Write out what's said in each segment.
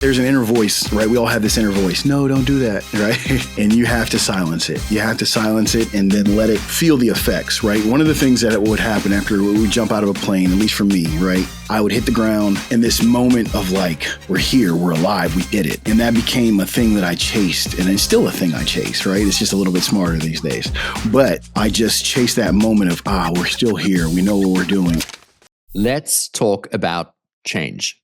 There's an inner voice, right? We all have this inner voice. No, don't do that, right? And you have to silence it. You have to silence it and then let it feel the effects, right? One of the things that would happen after we jump out of a plane, at least for me, right? I would hit the ground and this moment of like, we're here, we're alive, we did it. And that became a thing that I chased. And it's still a thing I chase, right? It's just a little bit smarter these days. But I just chase that moment of, we're still here. We know what we're doing. Let's talk about change.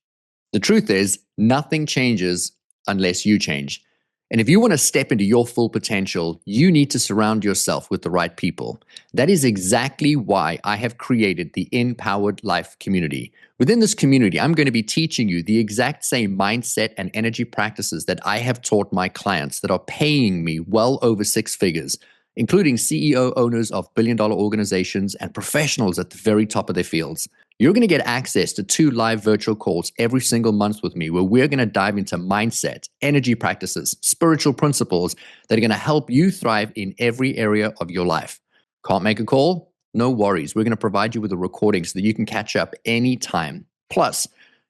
The truth is, nothing changes unless you change. And if you want to step into your full potential, you need to surround yourself with the right people. That is exactly why I have created the InPowered Life community. Within this community, I'm going to be teaching you the exact same mindset and energy practices that I have taught my clients that are paying me well over six figures, including CEO owners of billion-dollar organizations and professionals at the very top of their fields. You're going to get access to 2 live virtual calls every single month with me where we're going to dive into mindset, energy practices, spiritual principles that are going to help you thrive in every area of your life. Can't make a call? No worries. We're going to provide you with a recording so that you can catch up anytime. Plus,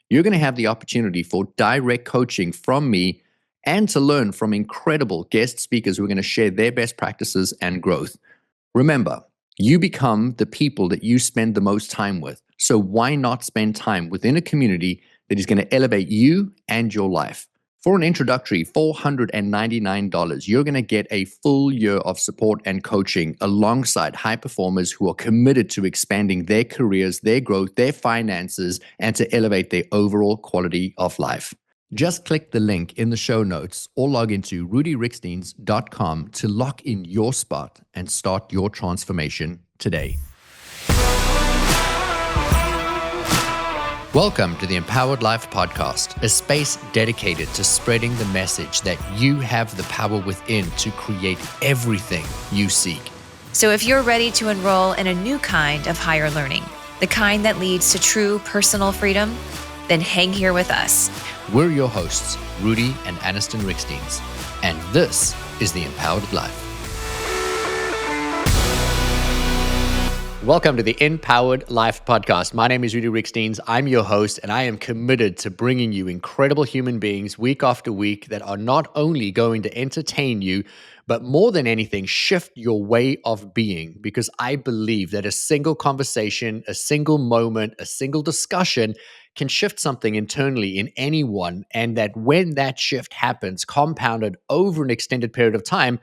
you're going to have the opportunity for direct coaching from me and to learn from incredible guest speakers who are going to share their best practices and growth. Remember, you become the people that you spend the most time with. So why not spend time within a community that is going to elevate you and your life? For an introductory $499, you're going to get a full year of support and coaching alongside high performers who are committed to expanding their careers, their growth, their finances, and to elevate their overall quality of life. Just click the link in the show notes or log into rudianiston.com to lock in your spot and start your transformation today. Welcome to the Empowered Life Podcast, a space dedicated to spreading the message that you have the power within to create everything you seek. So if you're ready to enroll in a new kind of higher learning, the kind that leads to true personal freedom, then hang here with us. We're your hosts, Rudi and Aniston Riekstins, and this is the Empowered Life. Welcome to the InPowered Life Podcast. My name is Rudi Riekstins. I'm your host, and I am committed to bringing you incredible human beings week after week that are not only going to entertain you, but more than anything, shift your way of being, because I believe that a single conversation, a single moment, a single discussion can shift something internally in anyone, and that when that shift happens, compounded over an extended period of time,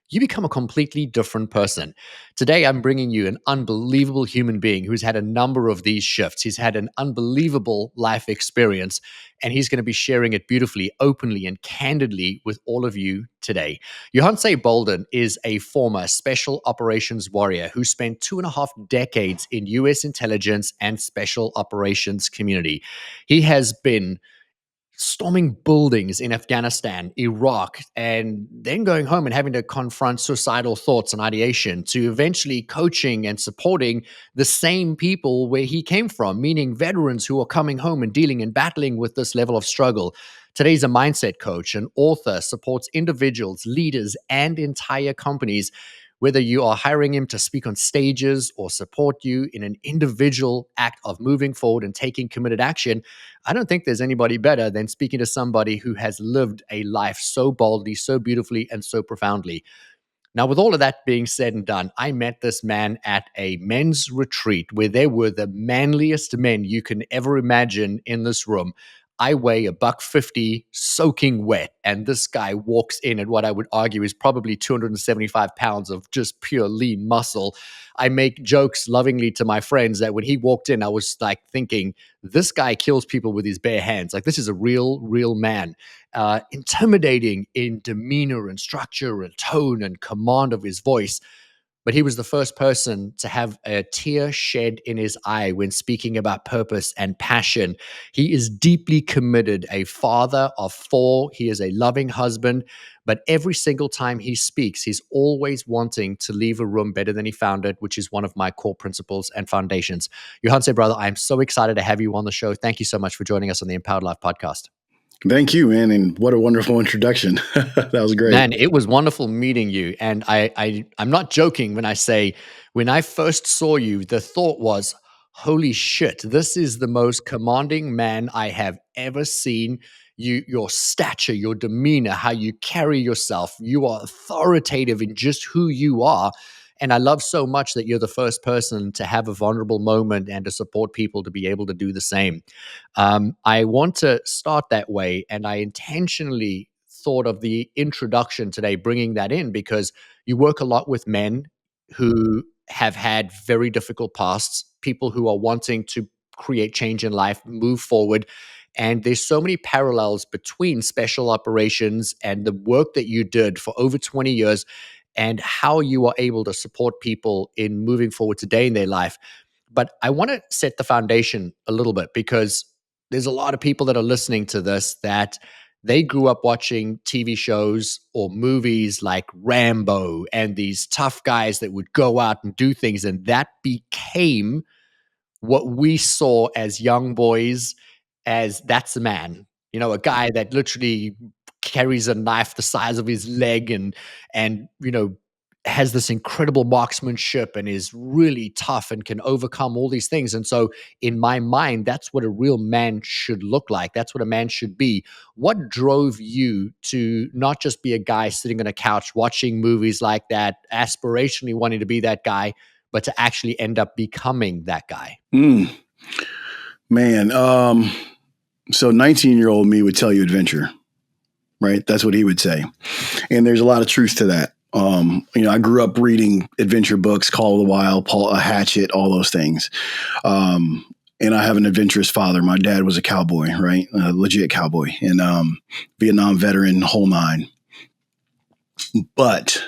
you become a completely different person. Today, I'm bringing you an unbelievable human being who's had a number of these shifts. He's had an unbelievable life experience, and he's going to be sharing it beautifully, openly, and candidly with all of you today. Johannes Bolden is a former special operations warrior who spent 2.5 decades in U.S. intelligence and special operations community. He has been storming buildings in Afghanistan, Iraq, and then going home and having to confront suicidal thoughts and ideation, to eventually coaching and supporting the same people where he came from, meaning veterans who are coming home and dealing and battling with this level of struggle. Today, he's a mindset coach, an author, supports individuals, leaders, and entire companies. Whether you are hiring him to speak on stages or support you in an individual act of moving forward and taking committed action, I don't think there's anybody better than speaking to somebody who has lived a life so boldly, so beautifully, and so profoundly. Now, with all of that being said and done, I met this man at a men's retreat where there were the manliest men you can ever imagine in this room. I weigh $150 soaking wet, and this guy walks in at what I would argue is probably 275 pounds of just pure lean muscle. I make jokes lovingly to my friends that when he walked in, I was like thinking, this guy kills people with his bare hands. Like, this is a real man. Intimidating in demeanor and structure and tone and command of his voice. But he was the first person to have a tear shed in his eye when speaking about purpose and passion. He is deeply committed, a father of 4. He is a loving husband. But every single time he speaks, he's always wanting to leave a room better than he found it, which is one of my core principles and foundations. Johannes, brother, I'm so excited to have you on the show. Thank you so much for joining us on the Empowered Life Podcast. Thank you, man. And what a wonderful introduction. That was great. Man, it was wonderful meeting you. And I'm not joking when I say, when I first saw you, the thought was, holy shit, this is the most commanding man I have ever seen your stature, your demeanor, how you carry yourself. You are authoritative in just who you are. And I love so much that you're the first person to have a vulnerable moment and to support people to be able to do the same. I want to start that way. And I intentionally thought of the introduction today, bringing that in, because you work a lot with men who have had very difficult pasts, people who are wanting to create change in life, move forward. And there's so many parallels between special operations and the work that you did for over 20 years and how you are able to support people in moving forward today in their life. But I want to set the foundation a little bit, because there's a lot of people that are listening to this that they grew up watching TV shows or movies like Rambo and these tough guys that would go out and do things. And that became what we saw as young boys as that's a man, a guy that literally carries a knife the size of his leg and has this incredible marksmanship and is really tough and can overcome all these things. And so in my mind, that's what a real man should look like. That's what a man should be. What drove you to not just be a guy sitting on a couch watching movies like that, aspirationally wanting to be that guy, but to actually end up becoming that guy? Man, so 19-year-old me would tell you adventure, right? That's what he would say. And there's a lot of truth to that. I grew up reading adventure books, Call of the Wild, Hatchet, all those things. And I have an adventurous father. My dad was a cowboy, right? A legit cowboy, and Vietnam veteran, whole nine. But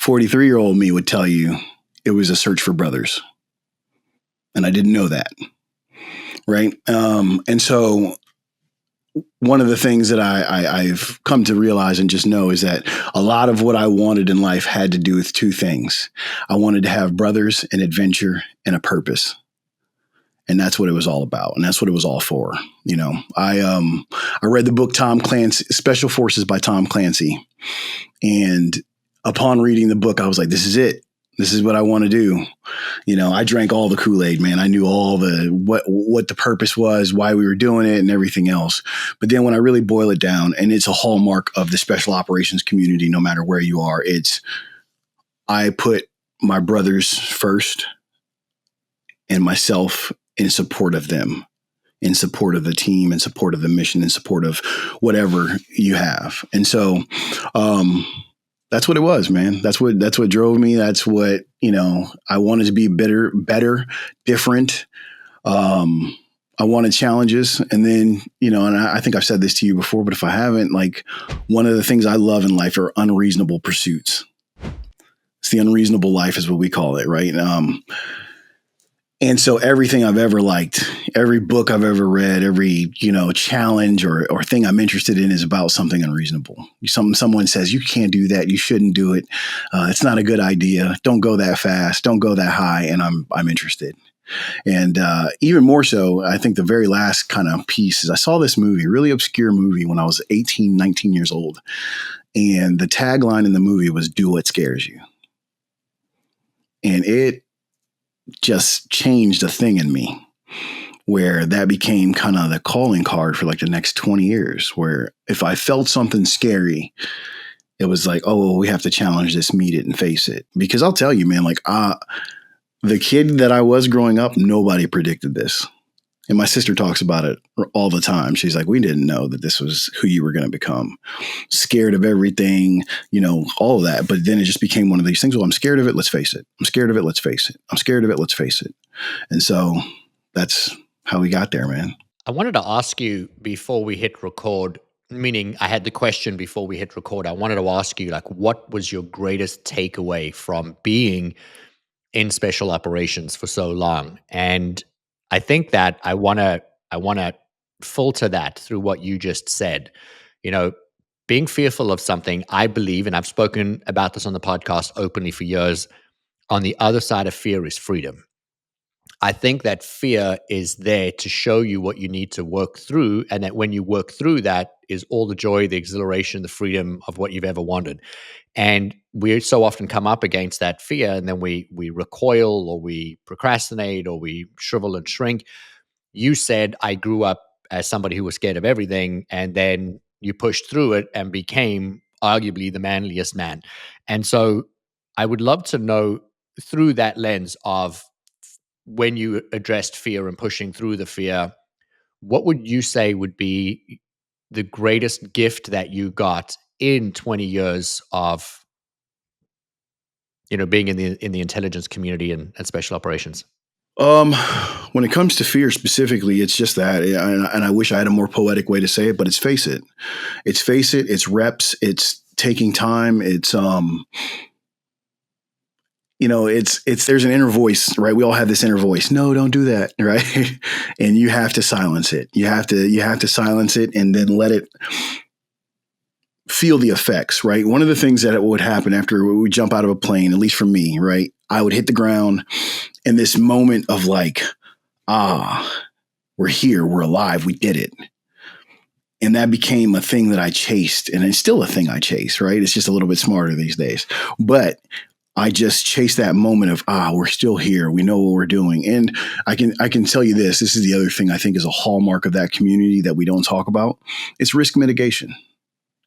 43-year-old me would tell you it was a search for brothers. And I didn't know that. Right. And so one of the things that I've come to realize and just know is that a lot of what I wanted in life had to do with two things. I wanted to have brothers, an adventure, and a purpose. And that's what it was all about. And that's what it was all for. I read the book Tom Clancy, Special Forces by Tom Clancy. And upon reading the book, I was like, this is it. This is what I want to do. I drank all the Kool-Aid, man. I knew all the what the purpose was, why we were doing it, and everything else. But then when I really boil it down, and it's a hallmark of the special operations community, no matter where you are, I put my brothers first and myself in support of them, in support of the team, in support of the mission, in support of whatever you have. And so, that's what it was, man. That's what drove me. That's what, I wanted to be better, different. I wanted challenges. And then, and I think I've said this to you before, but if I haven't, one of the things I love in life are unreasonable pursuits. It's the unreasonable life is what we call it. Right. And so everything I've ever liked, every book I've ever read, every, challenge or thing I'm interested in is about something unreasonable. Someone says, you can't do that. You shouldn't do it. It's not a good idea. Don't go that fast. Don't go that high. And I'm interested. And even more so, I think the very last kind of piece is I saw this movie, a really obscure movie when I was 18, 19 years old. And the tagline in the movie was, do what scares you. And it just changed a thing in me, where that became kind of the calling card for the next 20 years, where if I felt something scary, it was like, oh, we have to challenge this, meet it, and face it. Because I'll tell you, man, the kid that I was growing up, nobody predicted this. And my sister talks about it all the time. She's like, we didn't know that this was who you were going to become. Scared of everything, all of that. But then it just became one of these things. Well, I'm scared of it. Let's face it. I'm scared of it. Let's face it. I'm scared of it. Let's face it. And so that's how we got there, man. I wanted to ask you before we hit record, meaning I had the question before we hit record. I wanted to ask you, what was your greatest takeaway from being in special operations for so long? And I think that I want to filter that through what you just said. Being fearful of something, I believe, and I've spoken about this on the podcast openly for years, on the other side of fear is freedom. I think that fear is there to show you what you need to work through, and that when you work through that is all the joy, the exhilaration, the freedom of what you've ever wanted. And we so often come up against that fear, and then we recoil, or we procrastinate, or we shrivel and shrink. You said, I grew up as somebody who was scared of everything, and then you pushed through it and became arguably the manliest man. And so I would love to know, through that lens of when you addressed fear and pushing through the fear, what would you say would be the greatest gift that you got in 20 years of being in the intelligence community and special operations? Um, when it comes to fear specifically, it's just that, and I wish I had a more poetic way to say it, but it's face it. It's face it. It's reps. It's taking time. It's there's an inner voice, right? We all have this inner voice. No, don't do that, right? And you have to silence it. You have to silence it and then let it feel the effects, right? One of the things that would happen after we jump out of a plane, at least for me, right? I would hit the ground and this moment of like, we're here, we're alive, we did it. And that became a thing that I chased, and it's still a thing I chase, right? It's just a little bit smarter these days. But I just chase that moment of, we're still here. We know what we're doing. And I can tell you this is the other thing I think is a hallmark of that community that we don't talk about. It's risk mitigation.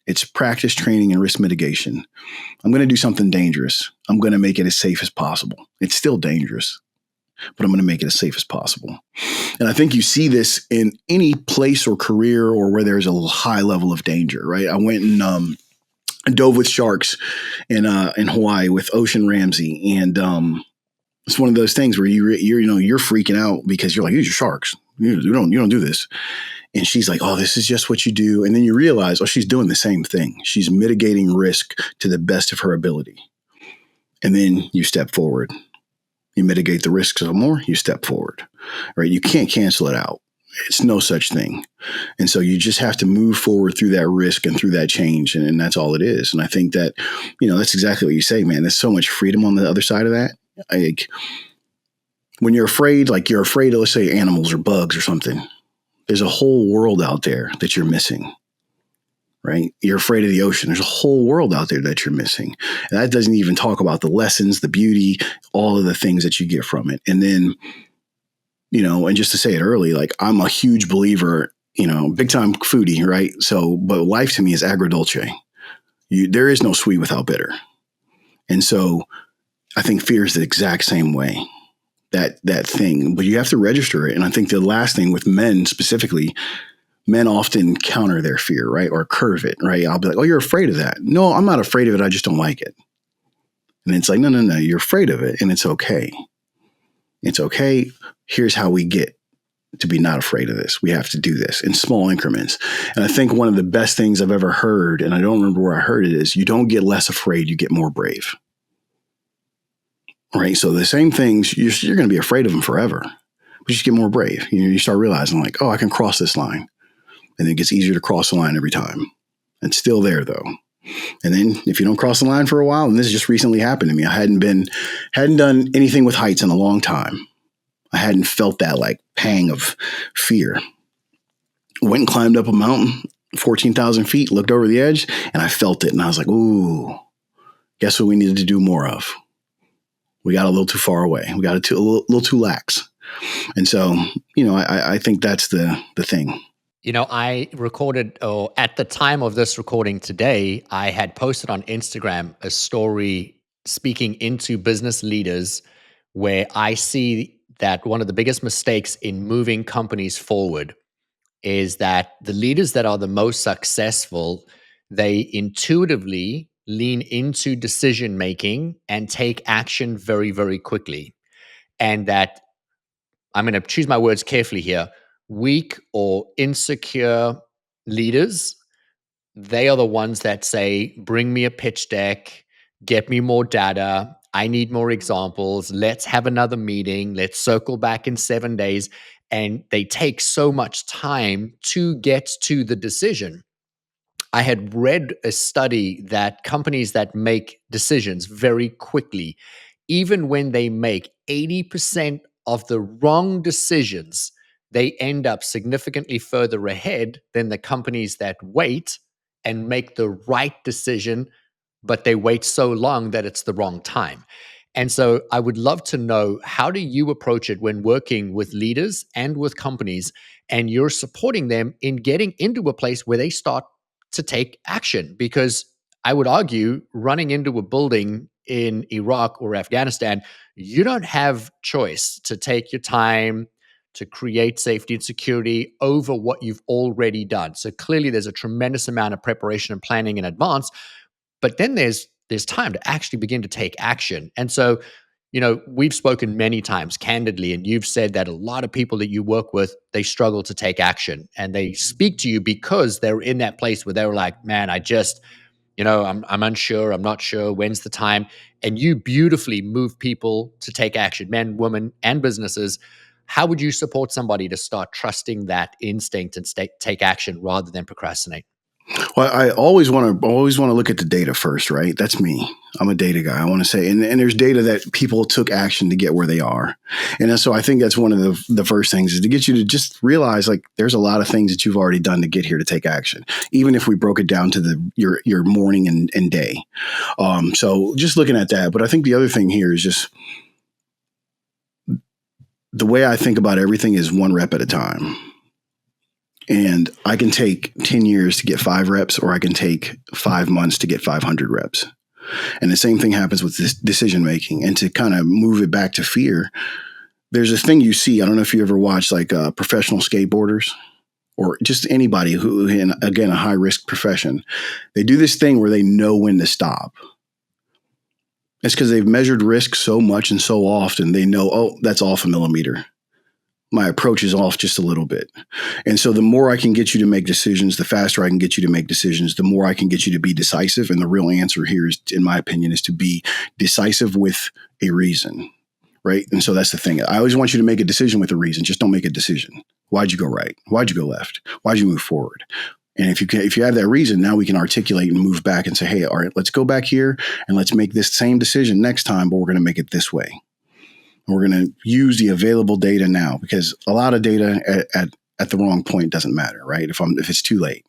It's practice, training, and risk mitigation. I'm going to do something dangerous. I'm going to make it as safe as possible. It's still dangerous, but I'm going to make it as safe as possible. And I think you see this in any place or career or where there's a high level of danger, right? I went and dove with sharks in Hawaii with Ocean Ramsey, and it's one of those things where you're freaking out because you're like, these are sharks. You don't do this. And she's like, oh, this is just what you do. And then you realize, oh, she's doing the same thing. She's mitigating risk to the best of her ability. And then you step forward. You mitigate the risks some more, you step forward, right? You can't cancel it out. It's no such thing. And so you just have to move forward through that risk and through that change. And that's all it is. And I think that, that's exactly what you say, man. There's so much freedom on the other side of that. Like when you're afraid of, let's say, animals or bugs or something, there's a whole world out there that you're missing, right? You're afraid of the ocean. There's a whole world out there that you're missing. And that doesn't even talk about the lessons, the beauty, all of the things that you get from it. And then, and just to say it early, like I'm a huge believer, big time foodie, right? So, but life to me is agrodolce. There is no sweet without bitter. And so I think fear is the exact same way. That thing, but you have to register it. And I think the last thing with men specifically, men often counter their fear, right? Or curve it, right? I'll be like, oh, you're afraid of that. No, I'm not afraid of it. I just don't like it. And it's like, no, you're afraid of it. And it's okay. It's okay. Here's how we get to be not afraid of this. We have to do this in small increments. And I think one of the best things I've ever heard, and I don't remember where I heard it, is you don't get less afraid, you get more brave. Right. So the same things, you're going to be afraid of them forever, but you just get more brave. You start realizing like, oh, I can cross this line. And it gets easier to cross the line every time. It's still there though. And then if you don't cross the line for a while, and this just recently happened to me, I hadn't done anything with heights in a long time. I hadn't felt that like pang of fear. Went and climbed up a mountain, 14,000 feet, looked over the edge, and I felt it. And I was like, ooh, guess what we needed to do more of? We got a little too far away. We got a little too lax. And so, I think that's the thing. I recorded, or at the time of this recording today, I had posted on Instagram a story speaking into business leaders where I see that one of the biggest mistakes in moving companies forward is that the leaders that are the most successful, they intuitively lean into decision making and take action very, very quickly. And that, I'm going to choose my words carefully here, weak or insecure leaders, they are the ones that say, bring me a pitch deck, get me more data, I need more examples, let's have another meeting, let's circle back in 7 days. And they take so much time to get to the decision. I had read a study that companies that make decisions very quickly, even when they make 80% of the wrong decisions, they end up significantly further ahead than the companies that wait and make the right decision, but they wait so long that it's the wrong time. And so I would love to know, how do you approach it when working with leaders and with companies? and you're supporting them in getting into a place where they start to take action. Because I would argue running into a building in Iraq or Afghanistan, you don't have choice to take your time to create safety and security over what you've already done. So clearly there's a tremendous amount of preparation and planning in advance, but then there's time to actually begin to take action. And so, we've spoken many times candidly, and you've said that a lot of people that you work with, they struggle to take action, and they speak to you because they're in that place where they're like, man, I just, I'm unsure, I'm not sure, when's the time? And you beautifully move people to take action, men, women, and businesses. How would you support somebody to start trusting that instinct and take action rather than procrastinate? Well, I always want to look at the data first, right? That's me. I'm a data guy. I want to say, and there's data that people took action to get where they are. And so I think that's one of the first things, is to get you to just realize, like, there's a lot of things that you've already done to get here to take action, even if we broke it down to your morning and day. So just looking at that. But I think the other thing here is just the way I think about everything is one rep at a time. And I can take 10 years to get 5 reps, or I can take 5 months to get 500 reps. And the same thing happens with this decision making. And to kind of move it back to fear, there's a thing you see. I don't know if you ever watch like professional skateboarders or just anybody who, in, again, a high risk profession. They do this thing where they know when to stop. It's because they've measured risk so much and so often. They know, oh, that's off a millimeter. My approach is off just a little bit. And so the more I can get you to make decisions, the faster I can get you to make decisions, the more I can get you to be decisive. And the real answer here is, in my opinion, is to be decisive with a reason, right? And so that's the thing. I always want you to make a decision with a reason. Just don't make a decision. Why'd you go right? Why'd you go left? Why'd you move forward? And if you have that reason, now we can articulate and move back and say, hey, all right, let's go back here and let's make this same decision next time, but we're going to make it this way. We're going to use the available data now, because a lot of data at the wrong point doesn't matter, right? If it's too late.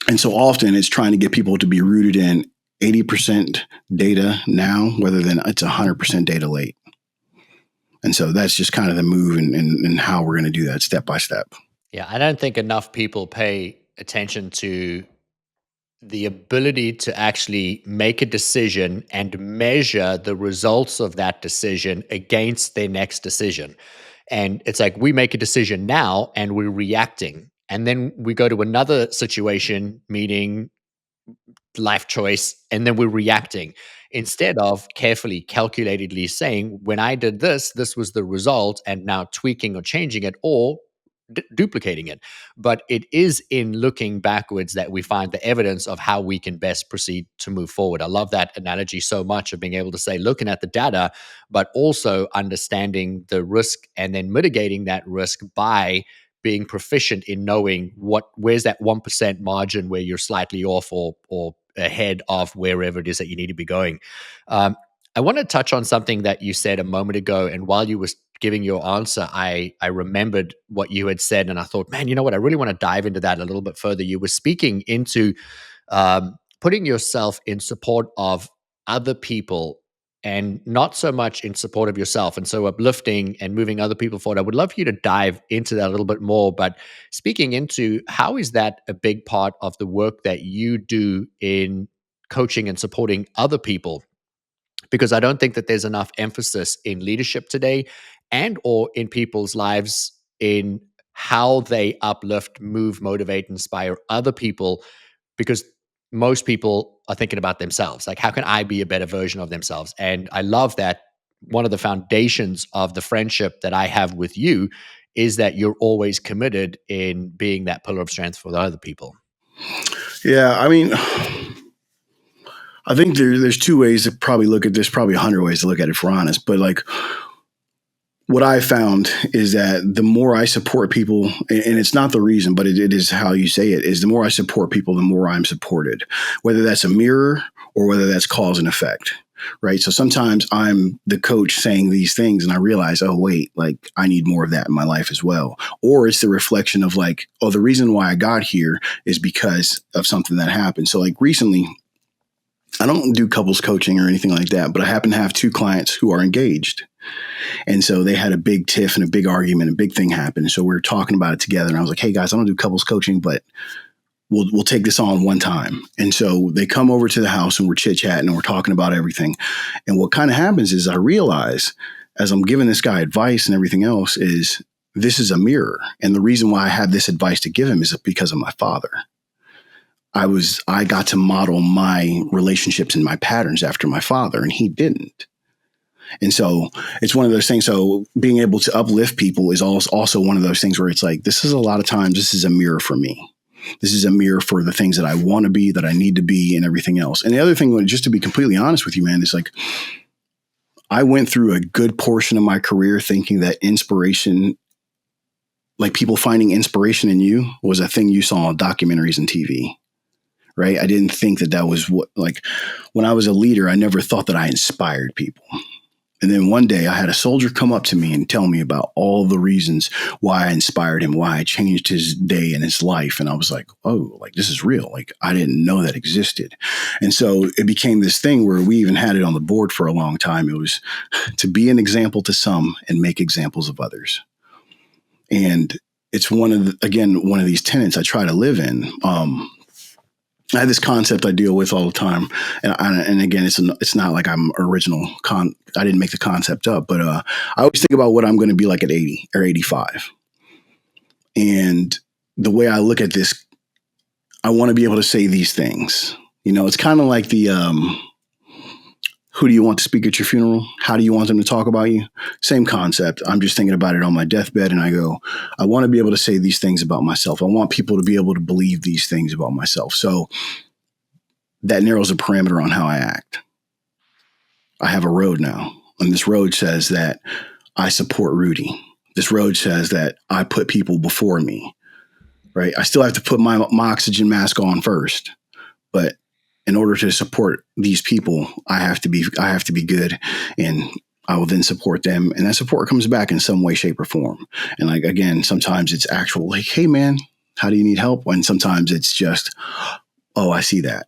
And so often it's trying to get people to be rooted in 80% data now, rather than it's 100% data late. And so that's just kind of the move and how we're going to do that step by step. Yeah, I don't think enough people pay attention to the ability to actually make a decision and measure the results of that decision against their next decision. And it's like, we make a decision now and we're reacting. And then we go to another situation, meeting, life choice, and then we're reacting, instead of carefully, calculatedly saying, when I did this, this was the result, and now tweaking or changing it, or duplicating it. But it is in looking backwards that we find the evidence of how we can best proceed to move forward. I love that analogy so much, of being able to say, looking at the data, but also understanding the risk and then mitigating that risk by being proficient in knowing where's that 1% margin where you're slightly off or ahead of wherever it is that you need to be going. I want to touch on something that you said a moment ago, and while you were giving your answer, I remembered what you had said, and I thought, man, you know what? I really want to dive into that a little bit further. You were speaking into putting yourself in support of other people and not so much in support of yourself. And so uplifting and moving other people forward. I would love for you to dive into that a little bit more, but speaking into how is that a big part of the work that you do in coaching and supporting other people? Because I don't think that there's enough emphasis in leadership today and or in people's lives in how they uplift, move, motivate, inspire other people, because most people are thinking about themselves. Like, how can I be a better version of themselves? And I love that one of the foundations of the friendship that I have with you is that you're always committed in being that pillar of strength for the other people. Yeah, I mean, I think there's 2 ways to probably look at this, probably 100 ways to look at it, if we're honest. But like, what I found is that the more I support people, and it's not the reason, but it is how you say it, is the more I support people, the more I'm supported, whether that's a mirror or whether that's cause and effect, right? So sometimes I'm the coach saying these things and I realize, oh, wait, like I need more of that in my life as well. Or it's the reflection of like, oh, the reason why I got here is because of something that happened. So like recently, I don't do couples coaching or anything like that, but I happen to have 2 clients who are engaged. And so they had a big tiff and a big argument, a big thing happened. So we were talking about it together. And I was like, hey guys, I don't do couples coaching, but we'll take this on one time. And so they come over to the house and we're chit chatting and we're talking about everything. And what kind of happens is I realize as I'm giving this guy advice and everything else is this is a mirror. And the reason why I have this advice to give him is because of my father. I got to model my relationships and my patterns after my father, and he didn't. And so it's one of those things. So being able to uplift people is also one of those things where it's like, this is a lot of times, this is a mirror for me. This is a mirror for the things that I want to be, that I need to be, and everything else. And the other thing, just to be completely honest with you, man, is like, I went through a good portion of my career thinking that inspiration, like people finding inspiration in you, was a thing you saw on documentaries and TV. Right. I didn't think that was what, like when I was a leader, I never thought that I inspired people. And then one day I had a soldier come up to me and tell me about all the reasons why I inspired him, why I changed his day and his life. And I was like, oh, like this is real. Like I didn't know that existed. And so it became this thing where we even had it on the board for a long time. It was to be an example to some and make examples of others. And it's one of these tenets I try to live in. I have this concept I deal with all the time, and again, it's not like I'm original. I didn't make the concept up, but I always think about what I'm going to be like at 80 or 85, and the way I look at this, I want to be able to say these things. You know, it's kind of like the who do you want to speak at your funeral? How do you want them to talk about you? Same concept. I'm just thinking about it on my deathbed, and I go, I want to be able to say these things about myself. I want people to be able to believe these things about myself. So that narrows a parameter on how I act. I have a road now, and this road says that I support Rudi. This road says that I put people before me, right? I still have to put my oxygen mask on first, but in order to support these people, I have to be good, and I will then support them. And that support comes back in some way, shape, or form. And like, again, sometimes it's actual like, hey man, how do you need help? And sometimes it's just, oh, I see that.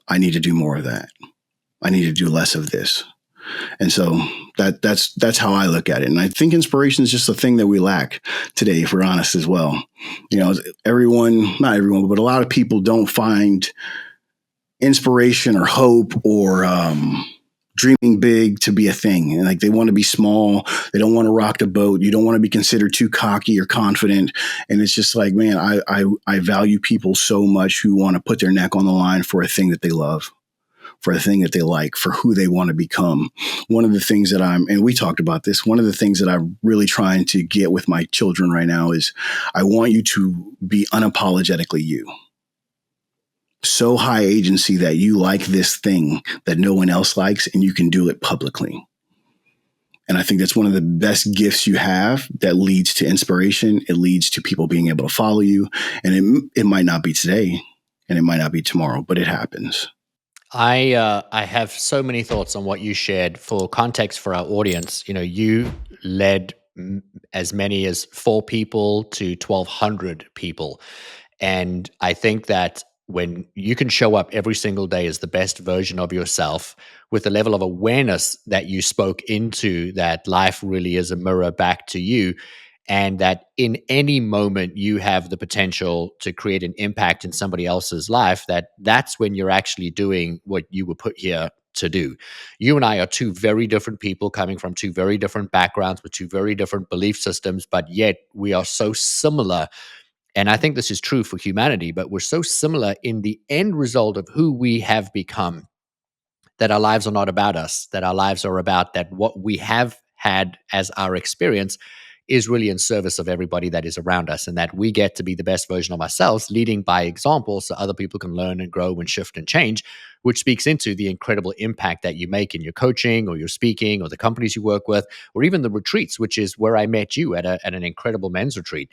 I need to do more of that. I need to do less of this. And so that's how I look at it. And I think inspiration is just a thing that we lack today, if we're honest as well. You know, not everyone, but a lot of people don't find inspiration or hope or dreaming big to be a thing. And like they want to be small. They don't want to rock the boat. You don't want to be considered too cocky or confident. And it's just like, man, I value people so much who want to put their neck on the line for a thing that they love, for a thing that they like, for who they want to become. One of the things that and we talked about this, one of the things that I'm really trying to get with my children right now is I want you to be unapologetically you. So high agency that you like this thing that no one else likes, and you can do it publicly. And I think that's one of the best gifts you have that leads to inspiration. It leads to people being able to follow you. And it might not be today and it might not be tomorrow, but it happens. I have so many thoughts on what you shared. For context for our audience, you know, you led as many as 4 people to 1,200 people. And I think that when you can show up every single day as the best version of yourself with the level of awareness that you spoke into, that life really is a mirror back to you, and that in any moment you have the potential to create an impact in somebody else's life, that's when you're actually doing what you were put here to do. You and I are 2 very different people coming from 2 very different backgrounds with 2 very different belief systems, but yet we are so similar. And I think this is true for humanity, but we're so similar in the end result of who we have become, that our lives are not about us, that our lives are about that what we have had as our experience is really in service of everybody that is around us, and that we get to be the best version of ourselves, leading by example so other people can learn and grow and shift and change, which speaks into the incredible impact that you make in your coaching or your speaking or the companies you work with, or even the retreats, which is where I met you at an incredible men's retreat.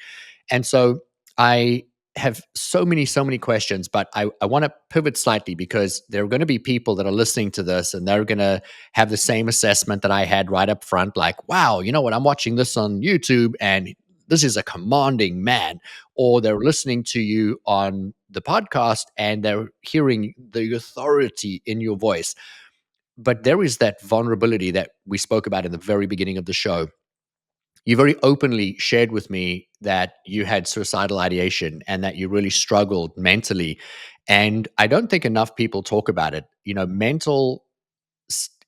And so I have so many questions, but I want to pivot slightly because there are going to be people that are listening to this and they're going to have the same assessment that I had right up front. Like, wow, you know what? I'm watching this on YouTube and this is a commanding man. Or they're listening to you on the podcast and they're hearing the authority in your voice. But there is that vulnerability that we spoke about in the very beginning of the show. You very openly shared with me that you had suicidal ideation and that you really struggled mentally. And I don't think enough people talk about it. Mental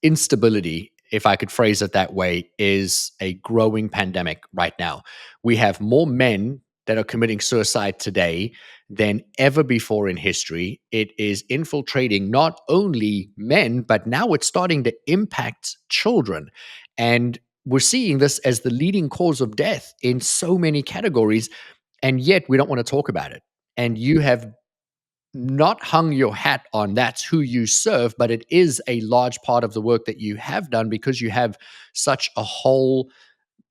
instability, if I could phrase it that way, is a growing pandemic right now. We have more men that are committing suicide today than ever before in history. It is infiltrating not only men, but now it's starting to impact children. And we're seeing this as the leading cause of death in so many categories. And yet we don't want to talk about it. And you have not hung your hat on that's who you serve, but it is a large part of the work that you have done because you have such a whole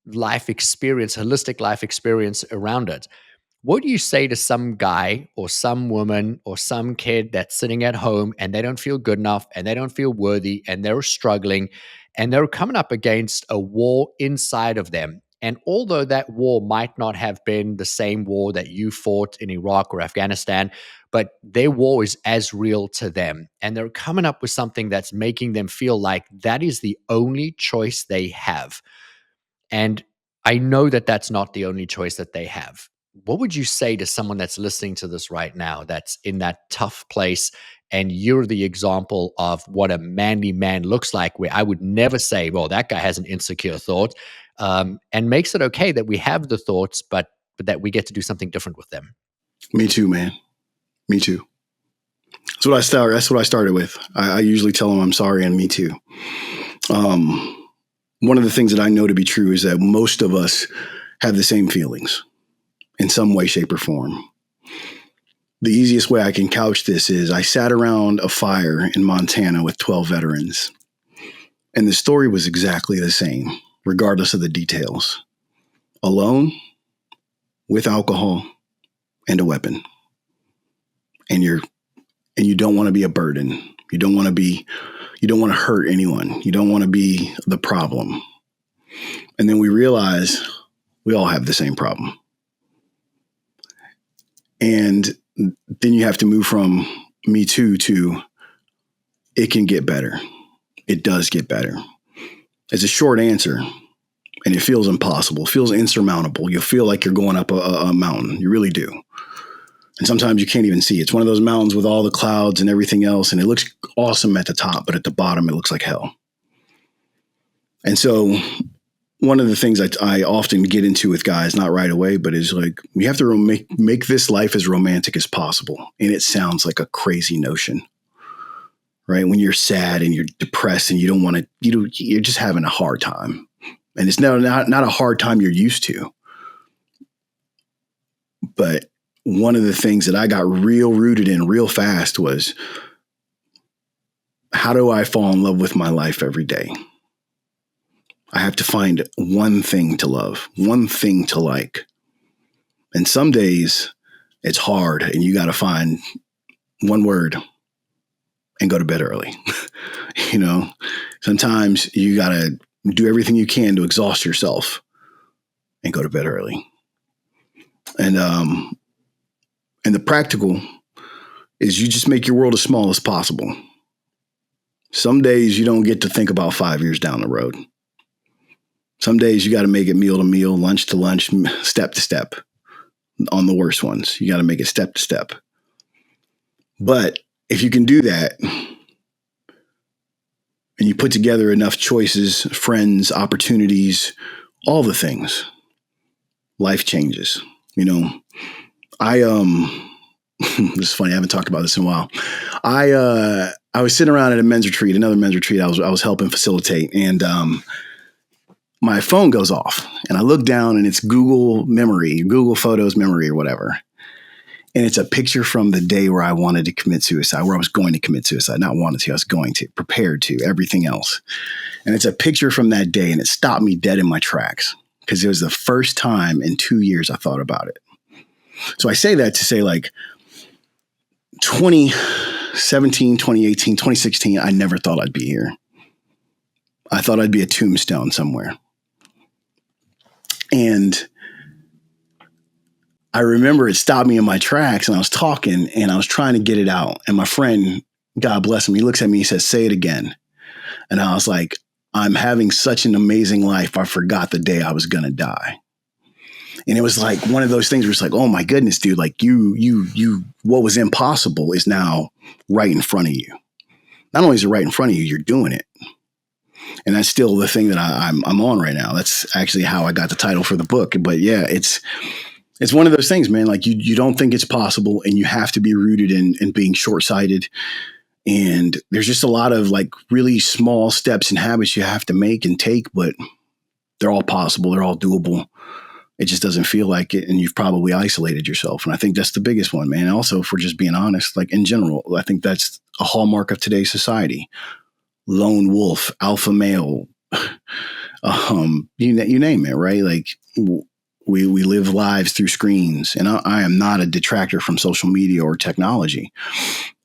life experience, holistic life experience around it. What do you say to some guy or some woman or some kid that's sitting at home and they don't feel good enough and they don't feel worthy and they're struggling and they're coming up against a war inside of them? And although that war might not have been the same war that you fought in Iraq or Afghanistan, but their war is as real to them. And they're coming up with something that's making them feel like that is the only choice they have. And I know that that's not the only choice that they have. What would you say to someone that's listening to this right now that's in that tough place and you're the example of what a manly man looks like, where I would never say, well, that guy has an insecure thought, and makes it okay that we have the thoughts, but that we get to do something different with them? Me too, man. Me too. That's what I started with. I usually tell them I'm sorry and me too. One of the things that I know to be true is that most of us have the same feelings in some way, shape, or form. The easiest way I can couch this is I sat around a fire in Montana with 12 veterans, and the story was exactly the same, regardless of the details. Alone, with alcohol, and a weapon. And you don't want to be a burden. You don't want to hurt anyone. You don't want to be the problem. And then we realize we all have the same problem. And then you have to move from me too to it can get better. It does get better. It's a short answer, and it feels impossible. It feels insurmountable. You feel like you're going up a mountain. You really do. And sometimes you can't even see. It's one of those mountains with all the clouds and everything else, and it looks awesome at the top, but at the bottom, it looks like hell. And so one of the things I often get into with guys, not right away, but is like, we have to make this life as romantic as possible. And it sounds like a crazy notion, right? When you're sad and you're depressed and you don't want to, you're just having a hard time. And it's not a hard time you're used to. But one of the things that I got real rooted in real fast was, how do I fall in love with my life every day? I have to find one thing to love, one thing to like. And some days it's hard and you got to find one word and go to bed early. Sometimes you got to do everything you can to exhaust yourself and go to bed early. And the practical is you just make your world as small as possible. Some days you don't get to think about 5 years down the road. Some days you got to make it meal to meal, lunch to lunch, step to step. On the worst ones, you got to make it step to step. But if you can do that and you put together enough choices, friends, opportunities, all the things, life changes. This is funny. I haven't talked about this in a while. I was sitting around at another men's retreat. I was helping facilitate, and my phone goes off, and I look down, and it's Google Photos memory, or whatever. And it's a picture from the day where I wanted to commit suicide, where I was going to commit suicide. Not wanted to, I was going to, prepared to, everything else. And it's a picture from that day, and it stopped me dead in my tracks because it was the first time in 2 years I thought about it. So I say that to say, like, 2017, 2018, 2016, I never thought I'd be here. I thought I'd be a tombstone somewhere. And I remember it stopped me in my tracks, and I was talking and I was trying to get it out. And my friend, God bless him, he looks at me, he says, "Say it again." And I was like, I'm having such an amazing life. I forgot the day I was going to die. And it was like one of those things where it's like, oh my goodness, dude, like what was impossible is now right in front of you. Not only is it right in front of you, you're doing it. And that's still the thing that I'm on right now. That's actually how I got the title for the book. But yeah, it's one of those things, man. Like you don't think it's possible, and you have to be rooted in being short-sighted. And there's just a lot of like really small steps and habits you have to make and take, but they're all possible. They're all doable. It just doesn't feel like it. And you've probably isolated yourself. And I think that's the biggest one, man. Also, if we're just being honest, like in general, I think that's a hallmark of today's society. Lone wolf, alpha male, you name it, right? Like we live lives through screens. And I am not a detractor from social media or technology.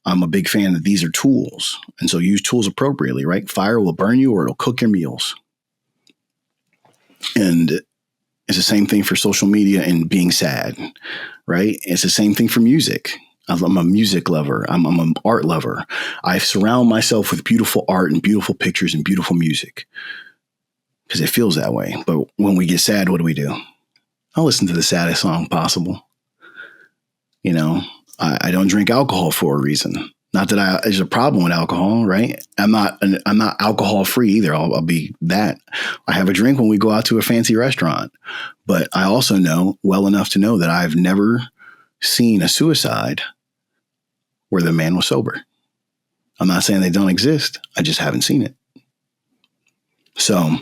I'm a big fan that these are tools. And so use tools appropriately, right? Fire will burn you or it'll cook your meals. And it's the same thing for social media and being sad, right? It's the same thing for music. I'm a music lover. I'm an art lover. I surround myself with beautiful art and beautiful pictures and beautiful music because it feels that way. But when we get sad, what do? I'll listen to the saddest song possible. You know, I don't drink alcohol for a reason. Not that there's a problem with alcohol, right? I'm not alcohol free either. I'll be that. I have a drink when we go out to a fancy restaurant, but I also know well enough to know that I've never seen a suicide where the man was sober. I'm not saying they don't exist. I just haven't seen it. So,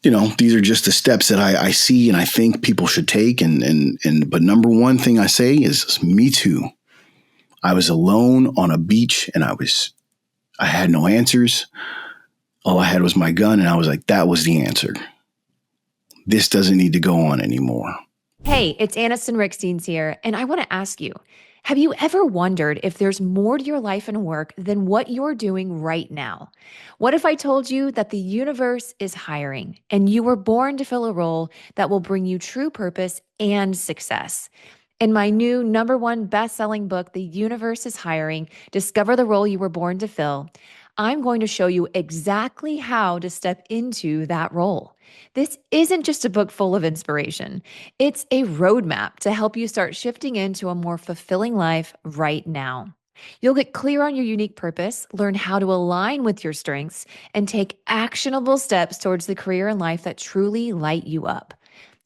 you know, these are just the steps that I see and I think people should take. But number one thing I say is me too. I was alone on a beach and I had no answers. All I had was my gun. And I was like, that was the answer. This doesn't need to go on anymore. Hey, it's Aniston Riekstins here. And I want to ask you, have you ever wondered if there's more to your life and work than what you're doing right now? What if I told you that the universe is hiring and you were born to fill a role that will bring you true purpose and success? In my new #1 best-selling book, The Universe is Hiring, Discover the Role You Were Born to Fill, I'm going to show you exactly how to step into that role. This isn't just a book full of inspiration. It's a roadmap to help you start shifting into a more fulfilling life right now. You'll get clear on your unique purpose, learn how to align with your strengths, and take actionable steps towards the career and life that truly light you up.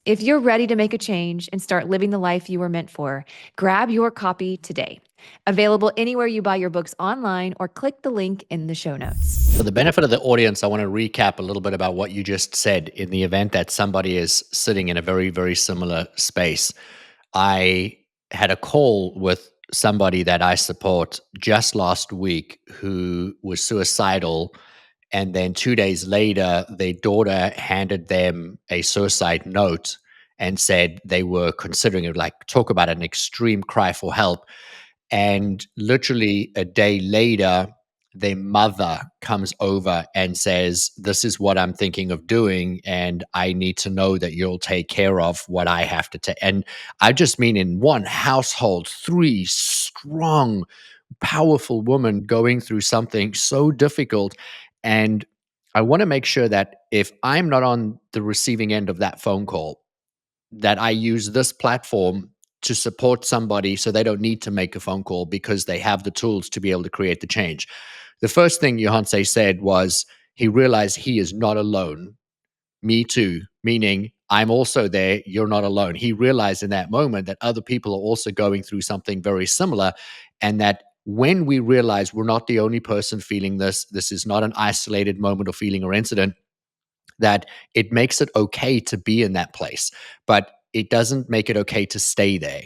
If you're ready to make a change and start living the life you were meant for, grab your copy today. Available anywhere you buy your books online or click the link in the show notes. For the benefit of the audience, I want to recap a little bit about what you just said in the event that somebody is sitting in a very, very similar space. I had a call with somebody that I support just last week who was suicidal. And then 2 days later, their daughter handed them a suicide note and said they were considering it, like talk about an extreme cry for help. And literally a day later, their mother comes over and says, this is what I'm thinking of doing. And I need to know that you'll take care of what I have to take. And I just mean in one household, 3 strong, powerful women going through something so difficult. And I want to make sure that if I'm not on the receiving end of that phone call, that I use this platform to support somebody so they don't need to make a phone call because they have the tools to be able to create the change. The first thing Johannes said was he realized he is not alone. Me too, meaning I'm also there. You're not alone. He realized in that moment that other people are also going through something very similar, and that when we realize we're not the only person feeling this, this is not an isolated moment or feeling or incident, that it makes it okay to be in that place, but it doesn't make it okay to stay there.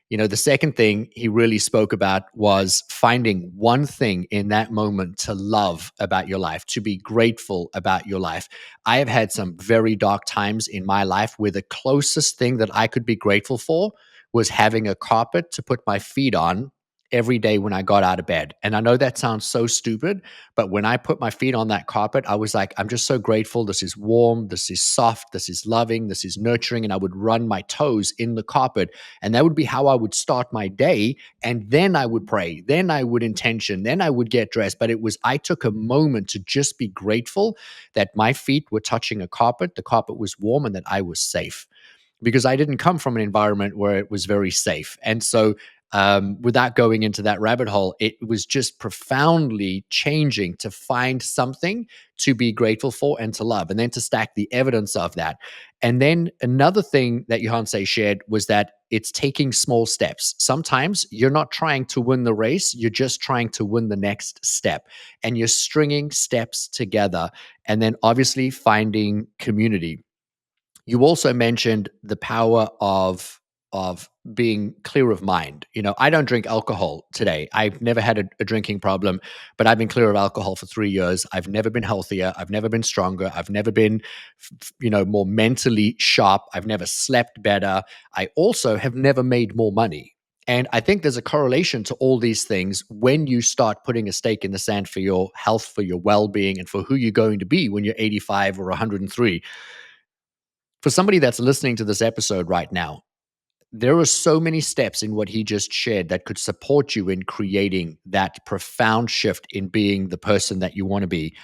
You know, the second thing he really spoke about was finding one thing in that moment to love about your life, to be grateful about your life. I have had some very dark times in my life where the closest thing that I could be grateful for was having a carpet to put my feet on every day when I got out of bed. And I know that sounds so stupid, but when I put my feet on that carpet, I was like, I'm just so grateful. This is warm. This is soft. This is loving. This is nurturing. And I would run my toes in the carpet. And that would be how I would start my day. And then I would pray. Then I would intention. Then I would get dressed. But I took a moment to just be grateful that my feet were touching a carpet. The carpet was warm and that I was safe, because I didn't come from an environment where it was very safe. And so, without going into that rabbit hole, it was just profoundly changing to find something to be grateful for and to love, and then to stack the evidence of that. And then another thing that Johannes shared was that it's taking small steps. Sometimes you're not trying to win the race, you're just trying to win the next step. And you're stringing steps together, and then obviously finding community. You also mentioned the power of being clear of mind. I don't drink alcohol today. I've never had a drinking problem, but I've been clear of alcohol for 3 years. I've never been healthier. I've never been stronger. I've never been, more mentally sharp. I've never slept better. I also have never made more money. And I think there's a correlation to all these things when you start putting a stake in the sand for your health, for your well-being, and for who you're going to be when you're 85 or 103. For somebody that's listening to this episode right now, there are so many steps in what he just shared that could support you in creating that profound shift in being the person that you want to be.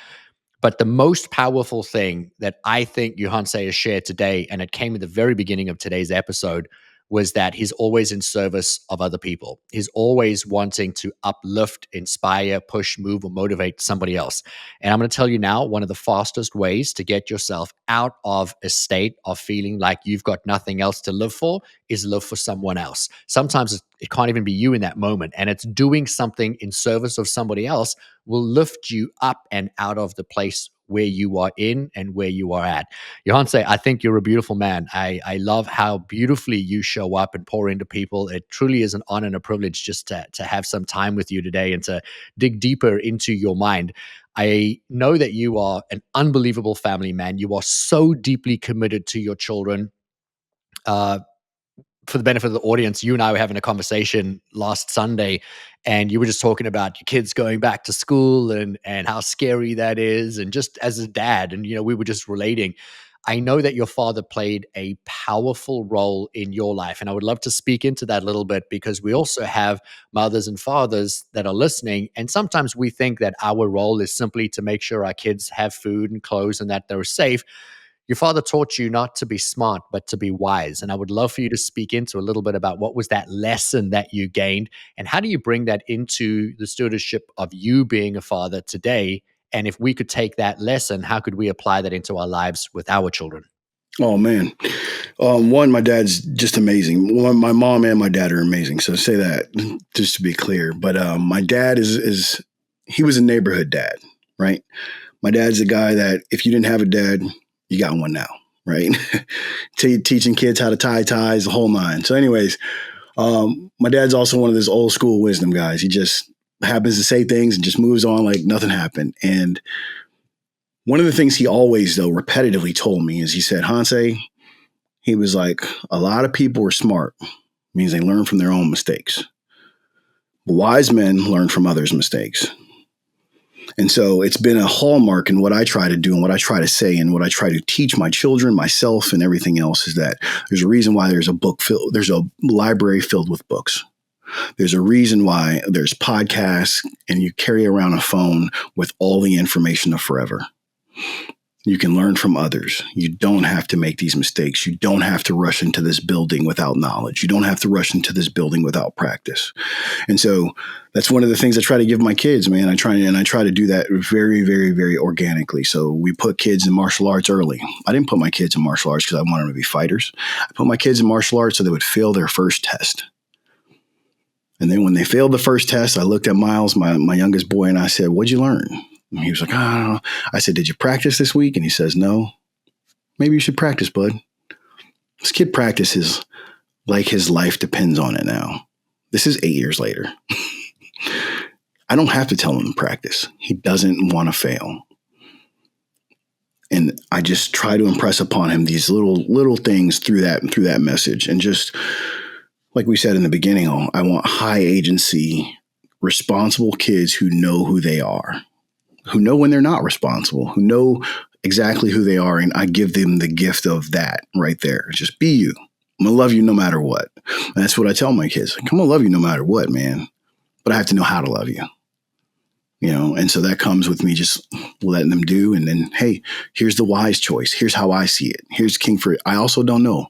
But the most powerful thing that I think Johannes has shared today, and it came at the very beginning of today's episode, was that he's always in service of other people. He's always wanting to uplift, inspire, push, move, or motivate somebody else. And I'm going to tell you now, one of the fastest ways to get yourself out of a state of feeling like you've got nothing else to live for is live for someone else. Sometimes it can't even be you in that moment. And it's doing something in service of somebody else will lift you up and out of the place where you are in and where you are at. Johannes, I think you're a beautiful man. I love how beautifully you show up and pour into people. It truly is an honor and a privilege just to have some time with you today and to dig deeper into your mind. I know that you are an unbelievable family man. You are so deeply committed to your children. For the benefit of the audience, you and I were having a conversation last Sunday, and you were just talking about your kids going back to school and how scary that is. And just as a dad, and we were just relating. I know that your father played a powerful role in your life, and I would love to speak into that a little bit, because we also have mothers and fathers that are listening, and sometimes we think that our role is simply to make sure our kids have food and clothes and that they're safe. Your father taught you not to be smart, but to be wise. And I would love for you to speak into a little bit about what was that lesson that you gained, and how do you bring that into the stewardship of you being a father today? And if we could take that lesson, how could we apply that into our lives with our children? Oh, man. One, my dad's just amazing. One, my mom and my dad are amazing. So say that just to be clear. But my dad he was a neighborhood dad, right? My dad's the guy that if you didn't have a dad, you got one now, right? Teaching kids how to tie ties, the whole nine. So anyways, my dad's also one of those old school wisdom guys. He just happens to say things and just moves on like nothing happened. And one of the things he always, though, repetitively told me is he said, Hanse, he was like, a lot of people are smart, means they learn from their own mistakes. But wise men learn from others' mistakes. And so it's been a hallmark in what I try to do and what I try to say and what I try to teach my children, myself, and everything else is that there's a reason why there's a library filled with books. There's a reason why there's podcasts and you carry around a phone with all the information of forever. You can learn from others. You don't have to make these mistakes. You don't have to rush into this building without knowledge. You don't have to rush into this building without practice. And so that's one of the things I try to give my kids, man. I try to do that very, very, very organically. So we put kids in martial arts early. I didn't put my kids in martial arts because I wanted them to be fighters. I put my kids in martial arts so they would fail their first test. And then when they failed the first test, I looked at Miles, my youngest boy, and I said, "What'd you learn?" And he was like, "I don't know." I said, "Did you practice this week?" And he says, "No." "Maybe you should practice, bud." This kid practices like his life depends on it now. This is 8 years later. I don't have to tell him to practice. He doesn't want to fail. And I just try to impress upon him these little things through that message. And just like we said in the beginning, I want high agency responsible kids who know who they are, who know when they're not responsible, who know exactly who they are. And I give them the gift of that right there. Just be you. I'm going to love you no matter what. And that's what I tell my kids. Like, I'm going to love you no matter what, man. But I have to know how to love you. And so that comes with me just letting them do. And then, hey, here's the wise choice. Here's how I see it. Here's King for it. I also don't know.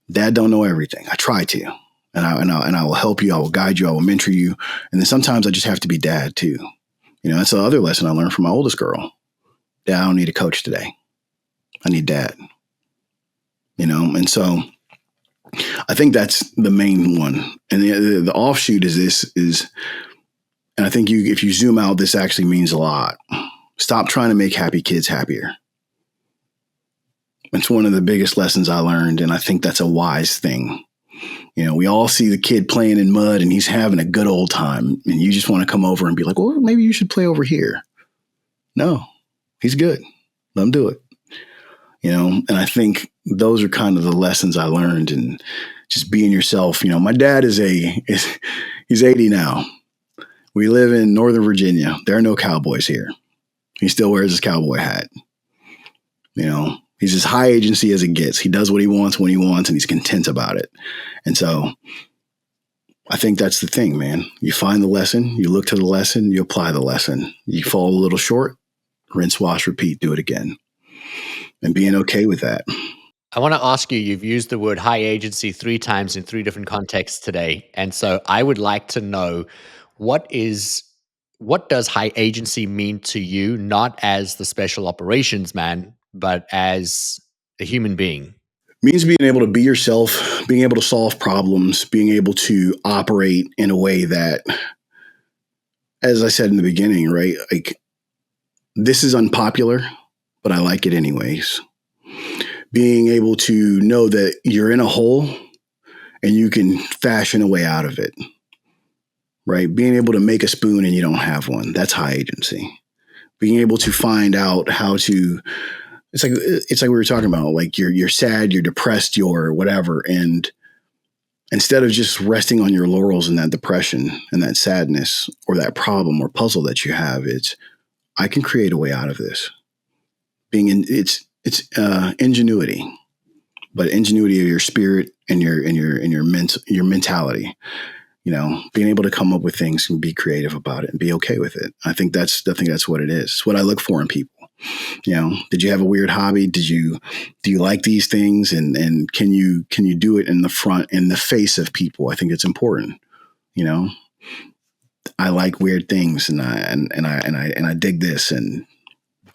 Dad don't know everything. I try to. And I will help you. I will guide you. I will mentor you. And then sometimes I just have to be dad too. That's the other lesson I learned from my oldest girl. Dad, I don't need a coach today. I need dad. And so I think that's the main one. And the offshoot is, and I think if you zoom out, this actually means a lot. Stop trying to make happy kids happier. It's one of the biggest lessons I learned. And I think that's a wise thing. We all see the kid playing in mud and he's having a good old time. And you just want to come over and be like, well, maybe you should play over here. No, he's good. Let him do it. And I think those are kind of the lessons I learned, and just being yourself. My dad he's 80 now. We live in Northern Virginia. There are no cowboys here. He still wears his cowboy hat. He's as high agency as it gets. He does what he wants when he wants, and he's content about it. And so I think that's the thing, man. You find the lesson, you look to the lesson, you apply the lesson. You fall a little short, rinse, wash, repeat, do it again. And being okay with that. I want to ask you, you've used the word high agency 3 times in 3 different contexts today. And so I would like to know, what does high agency mean to you, not as the special operations man, but as a human being? Means being able to be yourself, being able to solve problems, being able to operate in a way that, as I said in the beginning, right? Like, this is unpopular, but I like it anyways. Being able to know that you're in a hole and you can fashion a way out of it, right? Being able to make a spoon and you don't have one. That's high agency. Being able to find out how to, it's like we were talking about, like you're sad, you're depressed, you're whatever. And instead of just resting on your laurels in that depression and that sadness or that problem or puzzle that you have, I can create a way out of this. It's ingenuity, but ingenuity of your spirit and your mentality. Being able to come up with things and be creative about it and be okay with it. I think that's what it is. It's what I look for in people. Did you have a weird hobby? Do you like these things? And can you do it in the face of people? I think it's important. I like weird things and I dig this, and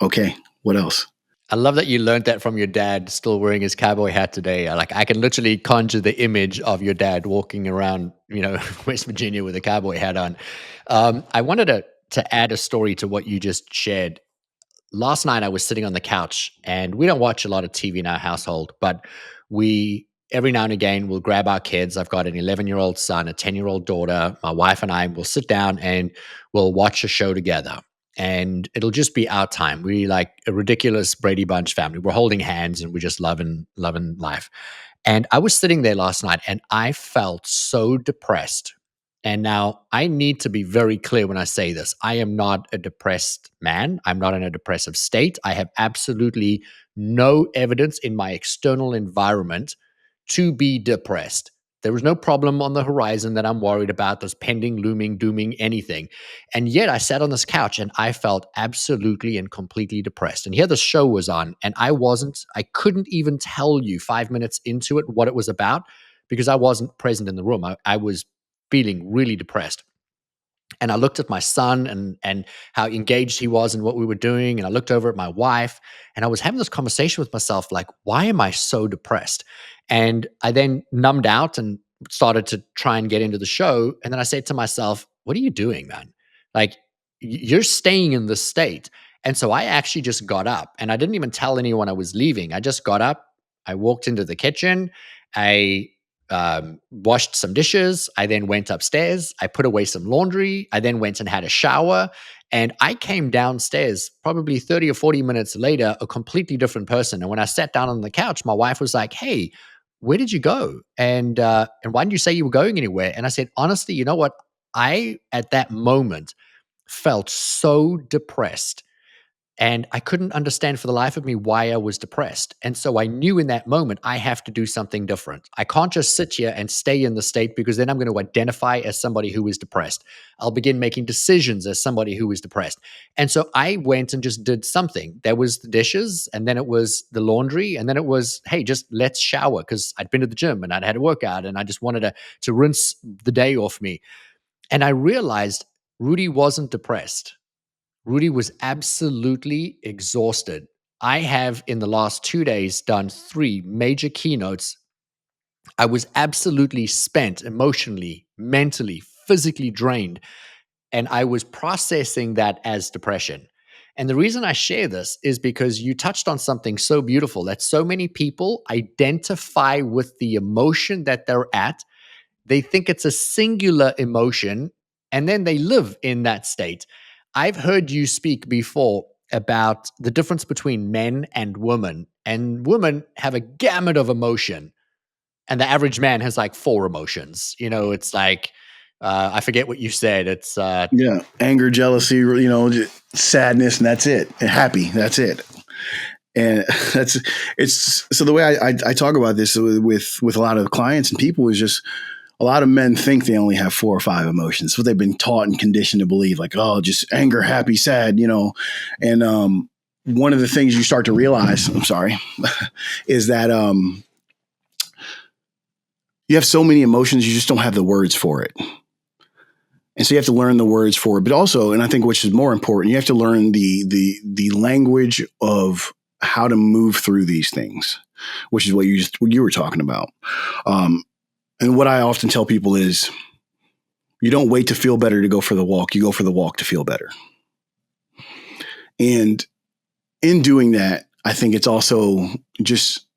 okay, what else? I love that you learned that from your dad, still wearing his cowboy hat today. I can literally conjure the image of your dad walking around, West Virginia with a cowboy hat on. I wanted to add a story to what you just shared. Last night I was sitting on the couch, and we don't watch a lot of TV in our household, but we every now and again we'll grab our kids. I've got an 11-year-old son, a 10-year-old daughter. My wife and I will sit down and we'll watch a show together. And it'll just be our time. We like a ridiculous Brady Bunch family. We're holding hands and we're just loving life. And I was sitting there last night and I felt so depressed. And now I need to be very clear when I say this. I am not a depressed man. I'm not in a depressive state. I have absolutely no evidence in my external environment to be depressed. There was no problem on the horizon that I'm worried about, this pending, looming, dooming, anything. And yet I sat on this couch and I felt absolutely and completely depressed. And here the show was on, and I couldn't even tell you 5 minutes into it what it was about, because I wasn't present in the room. I was feeling really depressed. And I looked at my son and how engaged he was in what we were doing. And I looked over at my wife, and I was having this conversation with myself, like, why am I so depressed? And I then numbed out and started to try and get into the show. And then I said to myself, what are you doing, man? Like, you're staying in this state. And so I actually just got up, and I didn't even tell anyone I was leaving. I just got up. I walked into the kitchen. I washed some dishes. I then went upstairs. I put away some laundry. I then went and had a shower. And I came downstairs probably 30 or 40 minutes later, a completely different person. And when I sat down on the couch, my wife was like, hey, where did you go? And why didn't you say you were going anywhere? And I said, honestly, you know what? I, at that moment, felt so depressed. And I couldn't understand for the life of me why I was depressed. And so I knew in that moment, I have to do something different. I can't just sit here and stay in the state, because then I'm going to identify as somebody who is depressed. I'll begin making decisions as somebody who is depressed. And so I went and just did something. There was the dishes, and then it was the laundry, and then it was, hey, just let's shower, because I'd been to the gym and I'd had a workout and I just wanted to rinse the day off me. And I realized Rudi wasn't depressed. Rudi was absolutely exhausted. I have, in the last 2 days, done 3 major keynotes. I was absolutely spent emotionally, mentally, physically drained. And I was processing that as depression. And the reason I share this is because you touched on something so beautiful, that so many people identify with the emotion that they're at. They think it's a singular emotion, and then they live in that state. I've heard you speak before about the difference between men and women, and women have a gamut of emotion, and the average man has like 4 emotions. It's like, I forget what you said. It's Yeah. Anger, jealousy, sadness, and that's it. And happy, that's it. And it's so the way I talk about this with a lot of clients and people is just, a lot of men think they only have 4 or 5 emotions. What they've been taught and conditioned to believe, like, oh, just anger, happy, sad, And one of the things you start to realize, is that you have so many emotions, you just don't have the words for it. And so you have to learn the words for it. But also, and I think which is more important, you have to learn the language of how to move through these things, which is what you were talking about. And what I often tell people is, you don't wait to feel better to go for the walk. You go for the walk to feel better. And in doing that, I think it's also just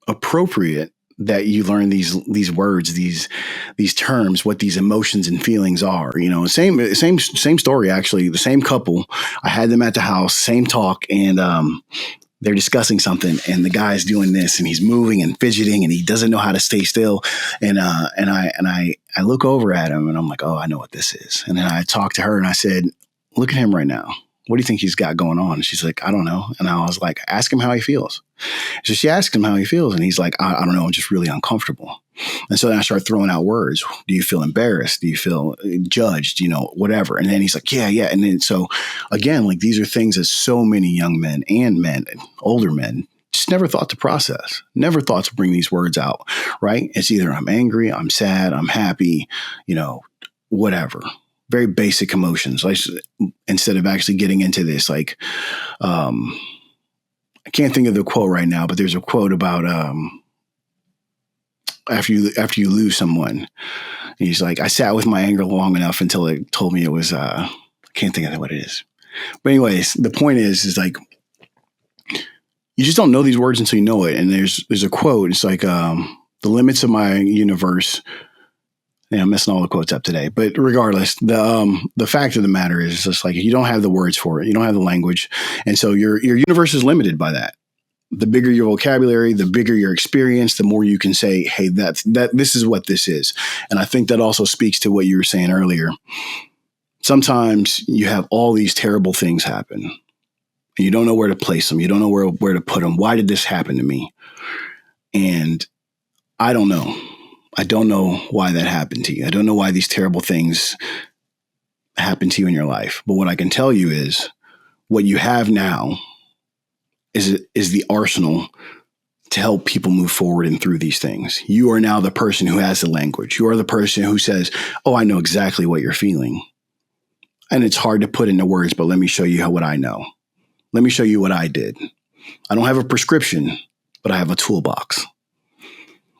appropriate that you learn these words, these terms, what these emotions and feelings are. Same story, actually. The same couple, I had them at the house, same talk, and they're discussing something, and the guy's doing this, and he's moving and fidgeting, and he doesn't know how to stay still. And I look over at him, and I'm like, oh, I know what this is. And then I talked to her, and I said, look at him right now. What do you think he's got going on? And she's like, I don't know. And I was like, ask him how he feels. So she asked him how he feels, and he's like, I don't know, I'm just really uncomfortable. And so then I start throwing out words. Do you feel embarrassed? Do you feel judged? Whatever. And then he's like, yeah. And then so again, like, these are things that so many young men and older men just never thought to process, never thought to bring these words out, right? It's either I'm angry, I'm sad, I'm happy, whatever. Very basic emotions. Instead of actually getting into this, like, I can't think of the quote right now, but there's a quote about after you lose someone, he's like, I sat with my anger long enough until it told me it was I can't think of what it is. But anyways, the point is like, you just don't know these words until you know it. And there's a quote. It's like, the limits of my universe. Yeah, I'm messing all the quotes up today, but regardless, the fact of the matter is just like, you don't have the words for it. You don't have the language. And so your universe is limited by that. The bigger your vocabulary, the bigger your experience, the more you can say, hey, this is what this is. And I think that also speaks to what you were saying earlier. Sometimes you have all these terrible things happen, and you don't know where to place them. You don't know where to put them. Why did this happen to me? And I don't know. I don't know why that happened to you. I don't know why these terrible things happen to you in your life. But what I can tell you is, what you have now is the arsenal to help people move forward and through these things. You are now the person who has the language. You are the person who says, oh, I know exactly what you're feeling. And it's hard to put into words, but let me show you what I know. Let me show you what I did. I don't have a prescription, but I have a toolbox.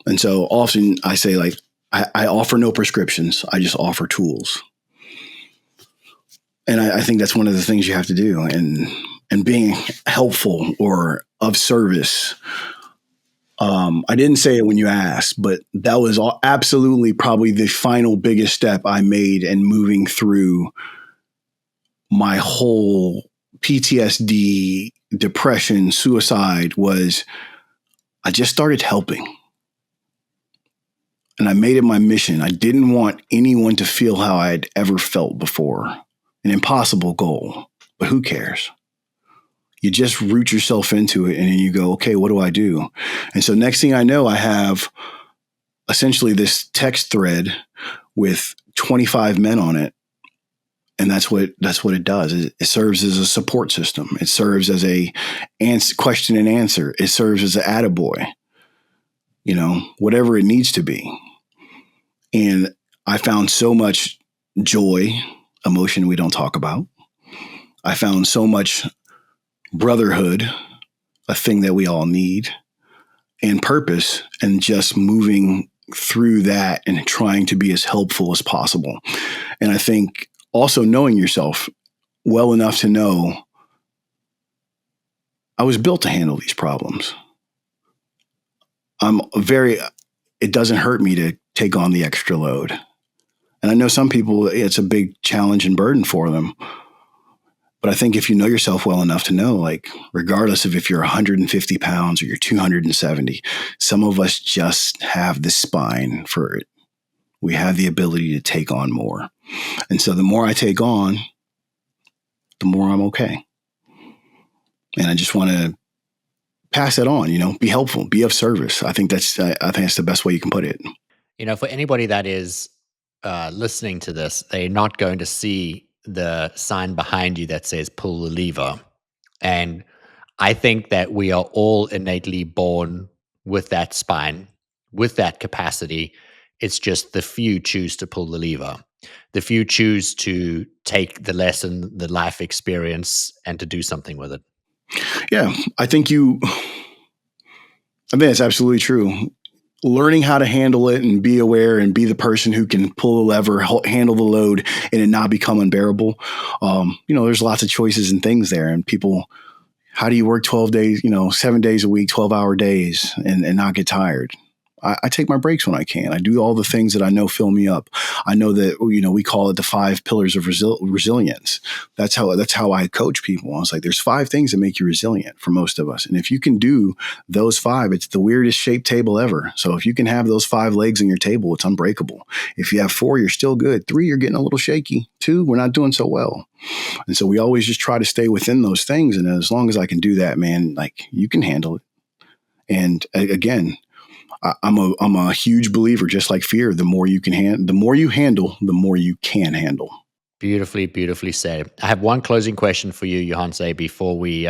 And so often I say, like, I offer no prescriptions. I just offer tools. And I think that's one of the things you have to do. And being helpful or of service. I didn't say it when you asked, but that was absolutely probably the final biggest step I made in moving through my whole PTSD, depression, suicide. Was I just started helping. And I made it my mission. I didn't want anyone to feel how I'd ever felt before. An impossible goal, but who cares? You just root yourself into it and then you go, okay, what do I do? And so next thing I know, I have essentially this text thread with 25 men on it. And that's what it does. It serves as a support system. It serves as a question and answer. It serves as an attaboy, whatever it needs to be. And I found so much joy, emotion we don't talk about. I found so much brotherhood, a thing that we all need, and purpose, and just moving through that and trying to be as helpful as possible. And I think also knowing yourself well enough to know I was built to handle these problems. It doesn't hurt me to take on the extra load. And I know some people, it's a big challenge and burden for them. But I think if you know yourself well enough to know, like, regardless of if you're 150 pounds or you're 270, some of us just have the spine for it. We have the ability to take on more. And so the more I take on, the more I'm okay. And I just want to pass that on, be helpful, be of service. I think that's the best way you can put it. For anybody that is listening to this, they're not going to see the sign behind you that says pull the lever. And I think that we are all innately born with that spine, with that capacity. It's just the few choose to pull the lever. The few choose to take the lesson, the life experience, and to do something with it. Yeah, I think it's absolutely true. Learning how to handle it and be aware and be the person who can pull the lever, handle the load, and it not become unbearable. There's lots of choices and things there. And people, how do you work 12 days, 7 days a week, 12-hour days and not get tired? I take my breaks when I can. I do all the things that I know fill me up. I know that, we call it the 5 pillars of resilience. That's how I coach people. I was like, there's 5 things that make you resilient for most of us. And if you can do those 5, it's the weirdest shaped table ever. So if you can have those 5 legs in your table, it's unbreakable. If you have 4, you're still good. 3, you're getting a little shaky. 2, we're not doing so well. And so we always just try to stay within those things. And as long as I can do that, man, like, you can handle it. And again, I'm a huge believer, just like fear. The more you handle, the more you can handle. Beautifully, beautifully said. I have one closing question for you, Johannes, before we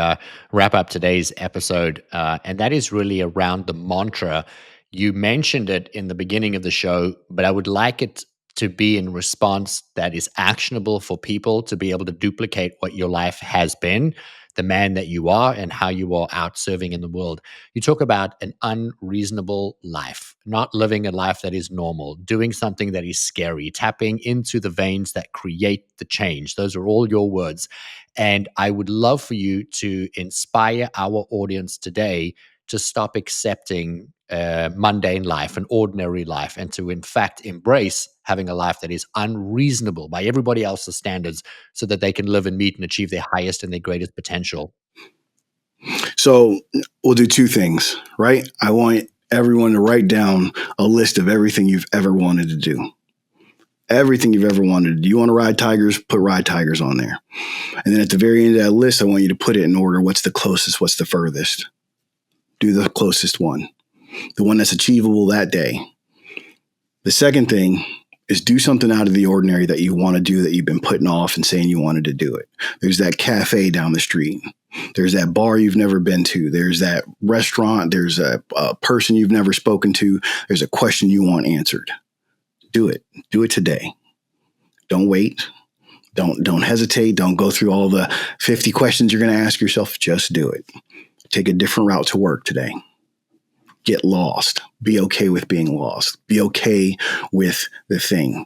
wrap up today's episode, and that is really around the mantra. You mentioned it in the beginning of the show, but I would like it to be in response that is actionable for people to be able to duplicate what your life has been, the man that you are, and how you are out serving in the world. You talk about an unreasonable life, not living a life that is normal, doing something that is scary, tapping into the veins that create the change. Those are all your words. And I would love for you to inspire our audience today to stop accepting mundane life, an ordinary life, and to in fact embrace having a life that is unreasonable by everybody else's standards so that they can live and meet and achieve their highest and their greatest potential. So we'll do 2 things, right? I want everyone to write down a list of everything you've ever wanted to do. Everything you've ever wanted to do. You want to ride tigers? Put ride tigers on there. And then at the very end of that list, I want you to put it in order. What's the closest? What's the furthest? Do the closest one. The one that's achievable that day. The second thing is do something out of the ordinary that you want to do that you've been putting off and saying you wanted to do it. There's that cafe down the street. There's that bar you've never been to. There's that restaurant. There's a person you've never spoken to. There's a question you want answered. Do it. Do it today. Don't wait. Don't hesitate. Don't go through all the 50 questions you're going to ask yourself. Just do it. Take a different route to work today. Get lost. Be okay with being lost. Be okay with the thing.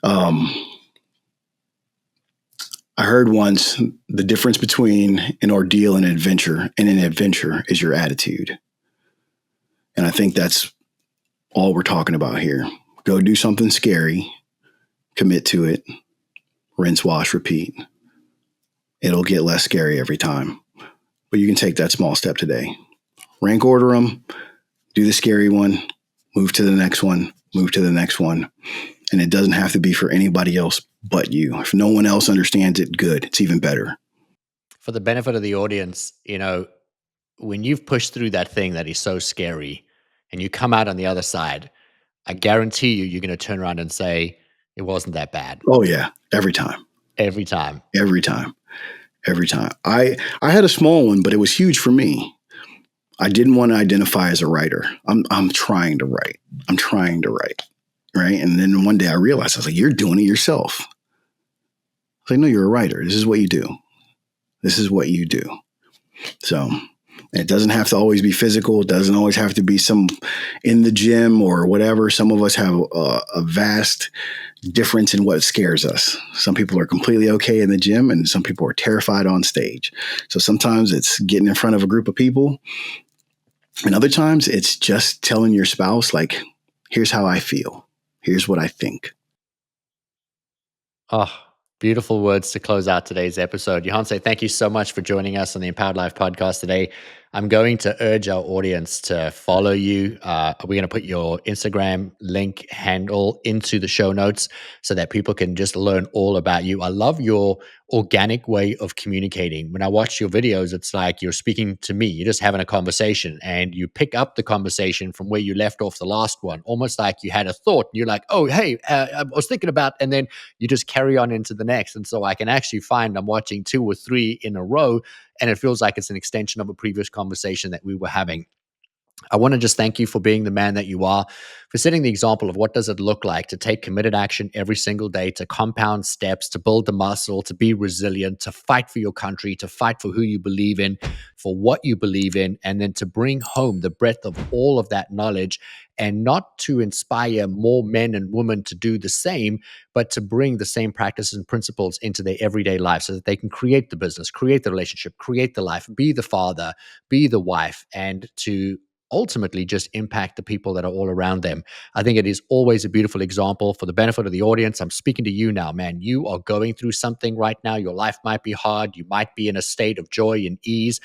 I heard once the difference between an ordeal and an adventure is your attitude. And I think that's all we're talking about here. Go do something scary, commit to it, rinse, wash, repeat. It'll get less scary every time. But you can take that small step today. Rank order them. Do the scary one, move to the next one, move to the next one. And it doesn't have to be for anybody else but you. If no one else understands it, good. It's even better. For the benefit of the audience, when you've pushed through that thing that is so scary and you come out on the other side, I guarantee you're going to turn around and say, it wasn't that bad. Oh, yeah. Every time. Every time. Every time. Every time. I had a small one, but it was huge for me. I didn't want to identify as a writer. I'm trying to write. I'm trying to write. Right. And then one day I realized, I was like, you're doing it yourself. I was like, no, you're a writer. This is what you do. This is what you do. So it doesn't have to always be physical. It doesn't always have to be some in the gym or whatever. Some of us have a vast difference in what scares us. Some people are completely okay in the gym and some people are terrified on stage. So sometimes it's getting in front of a group of people. And other times it's just telling your spouse, like, here's how I feel. Here's what I think. Oh, beautiful words to close out today's episode. Johannes, thank you so much for joining us on the Empowered Life podcast today. I'm going to urge our audience to follow you. We're going to put your Instagram link handle into the show notes so that people can just learn all about you. I love your organic way of communicating. When I watch your videos, it's like you're speaking to me. You're just having a conversation and you pick up the conversation from where you left off the last one, almost like you had a thought. And you're like, oh, hey, I was thinking about, and then you just carry on into the next. And so I can actually find I'm watching 2 or 3 in a row, and it feels like it's an extension of a previous conversation that we were having. I want to just thank you for being the man that you are, for setting the example of what does it look like to take committed action every single day, to compound steps, to build the muscle, to be resilient, to fight for your country, to fight for who you believe in, for what you believe in, and then to bring home the breadth of all of that knowledge, and not to inspire more men and women to do the same, but to bring the same practices and principles into their everyday life so that they can create the business, create the relationship, create the life, be the father, be the wife, and to ultimately just impact the people that are all around them. I think it is always a beautiful example. For the benefit of the audience, I'm speaking to you now, man. You are going through something right now. Your life might be hard. You might be in a state of joy and ease,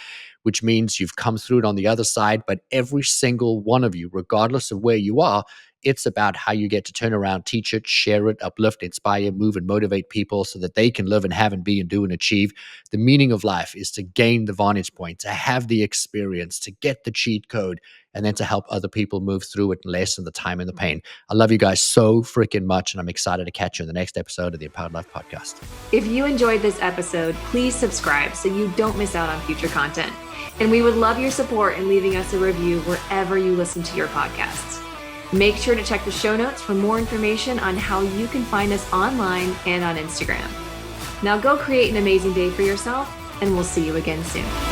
which means you've come through it on the other side. But every single one of you, regardless of where you are, it's about how you get to turn around, teach it, share it, uplift, inspire, move, and motivate people so that they can live and have and be and do and achieve. The meaning of life is to gain the vantage point, to have the experience, to get the cheat code, and then to help other people move through it and lessen the time and the pain. I love you guys so freaking much, and I'm excited to catch you in the next episode of the Empowered Life Podcast. If you enjoyed this episode, please subscribe so you don't miss out on future content. And we would love your support in leaving us a review wherever you listen to your podcasts. Make sure to check the show notes for more information on how you can find us online and on Instagram. Now go create an amazing day for yourself, and we'll see you again soon.